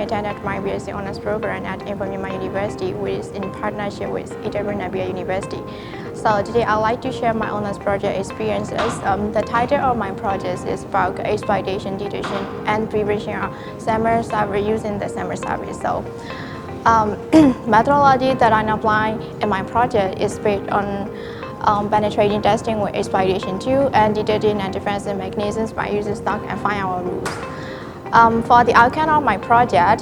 attended my BSc Honours program at IMU University, which is in partnership with Htet Eindra University. So today I'd like to share my honours project experiences. The title of my project is about exploitation, detection, and prevention of cyber service using the cyber service. So methodology that I'm applying in my project is based on penetrating testing with exploitation tool and detecting and defensive mechanisms by using stock and firewall rules. For the outcome of my project,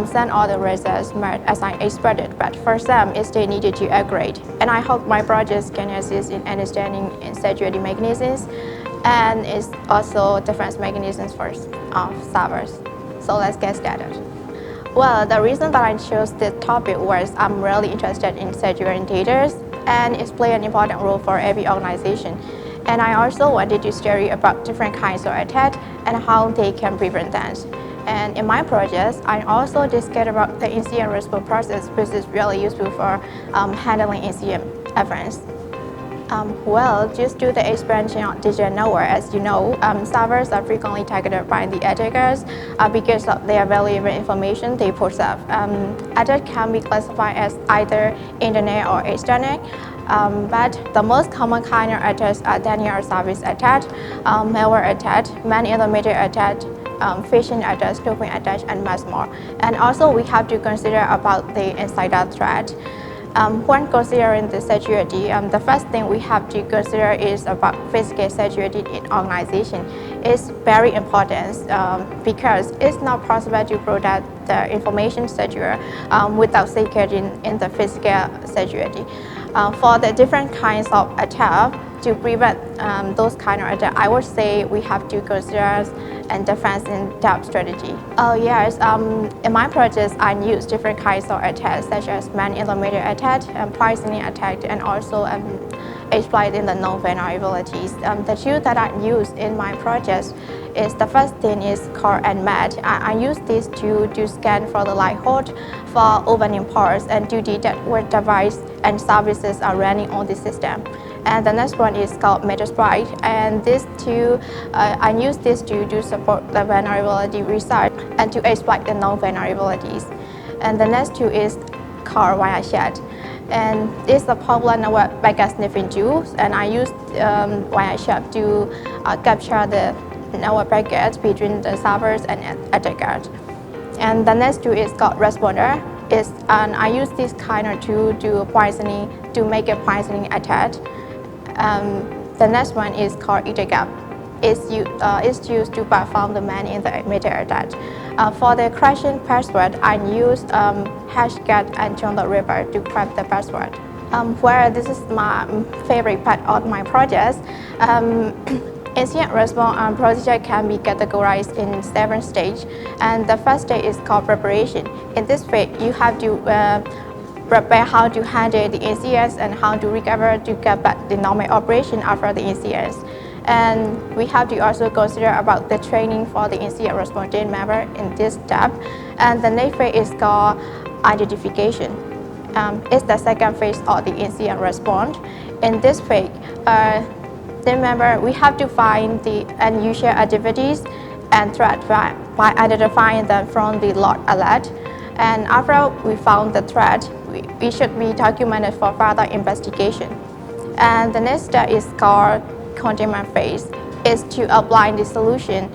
send all the results met as I expected, but for some, it still needed to upgrade. And I hope my projects can assist in understanding security mechanisms and it's also defense mechanisms for servers. So let's get started. Well, the reason that I chose this topic was I'm really interested in security data and it plays an important role for every organization. And I also wanted to study about different kinds of attacks and how they can prevent them. And in my project, I also discussed about the incident response process, which is really useful for handling incident events. Well, just due to the expansion of digital network, as you know, servers are frequently targeted by the attackers because of their valuable information they possess. Attacks can be classified as either internet or external, but the most common kind of attacks are denial of service attacks, malware attacks, man-in-the-middle attacks, phishing attacks, spoofing attacks, and much more. And also, we have to consider about the insider threat. When considering the security, the first thing we have to consider is about physical security in organization. It's very important because it's not possible to protect the information secure without securing in the physical security. For the different kinds of attack, to prevent those kind of attacks, I would say we have to consider and defense in-depth strategy. Yes, in my project, I use different kinds of attacks such as man-in-the-middle attack, poisoning attack, and also exploiting the known vulnerabilities. The tool that I use in my project is the first thing is called Nmat. I use this tool to scan for the light hole for opening ports and to detect what device and services are running on the system. And the next one is called Metasploit, and this tool, I use this tool to support the vulnerability research and to exploit the known vulnerabilities. And the next tool is called Wireshark, and it's a popular network packet sniffing tool, and I use Wireshark to capture the network packets between the servers and attackers. And the next tool is called Responder. And I use this kind of tool to make a poisoning attack. The next one is called Htet. It's used to perform the man-in-the-middle attack. For the crashing password, I use hashcat and Jongleur River to crack the password. Where this is my favorite part of my project. Incident response procedure can be categorized in 7 stages, and the first stage is called preparation. In this phase, you have to prepare how to handle the incidents and how to recover to get back the normal operation after the incidents. And we have to also consider about the training for the incident response team member in this step. And the next phase is called identification. It's the second phase of the incident response. In this phase, team member, we have to find the unusual activities and threats by identifying them from the log alert. And after we found the threat, we should be documented for further investigation. And the next step is called containment phase. It's to apply the solution,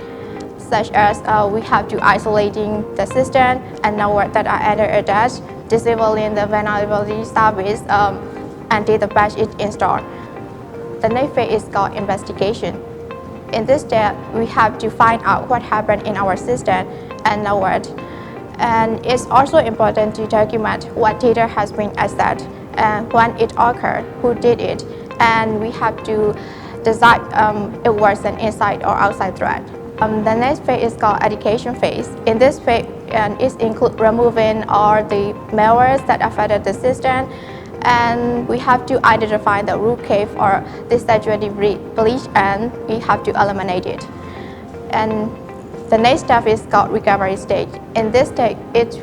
such as we have to isolating the system and network that are under attack, disabling the vulnerability service until the patch is installed. The next phase is called investigation. In this step, we have to find out what happened in our system and network. And it's also important to document what data has been accessed and when it occurred, who did it, and we have to decide it was an inside or outside threat. The next phase is called education phase. In this phase, it includes removing all the malwares that affected the system, and we have to identify the root cause or the security breach, and we have to eliminate it. And the next step is called recovery stage. In this stage, it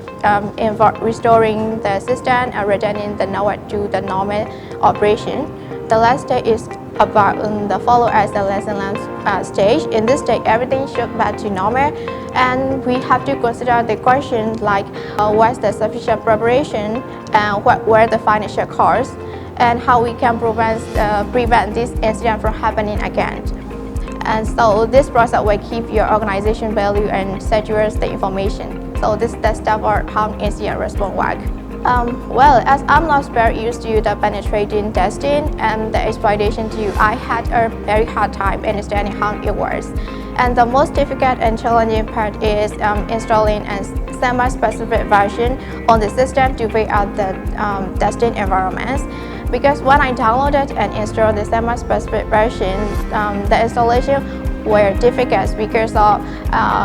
involves restoring the system and returning the network to the normal operation. The last stage is about the follow as the lesson learned stage. In this stage, everything should back to normal, And we have to consider the questions like what's the sufficient preparation and what were the financial costs and how we can prevent this incident from happening again. And so this process will keep your organization value and secures the information. So this is the step of how incident response work. Well, as I'm not very used to the penetrating testing and the exploitation tool, I had a very hard time understanding how it works. And the most difficult and challenging part is installing a semi-specific version on the system to figure out the testing environments. Because when I downloaded and installed the semi-specific version, the installation were difficult because of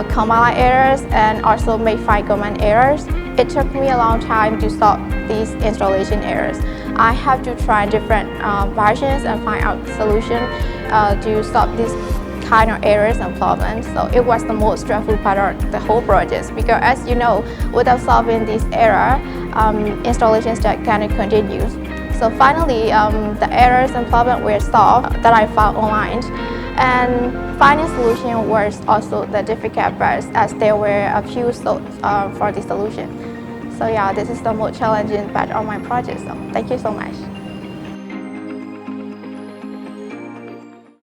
command errors and also make-file command errors. It took me a long time to solve these installation errors. I have to try different versions and find out solutions to solve these kind of errors and problems. So it was the most stressful part of the whole project because, as you know, without solving this error, installations that cannot continue. So finally, the errors and problems were solved that I found online. And finding solution was also the difficult part as there were a few for the solution. So yeah, this is the most challenging part of my project. So thank you so much.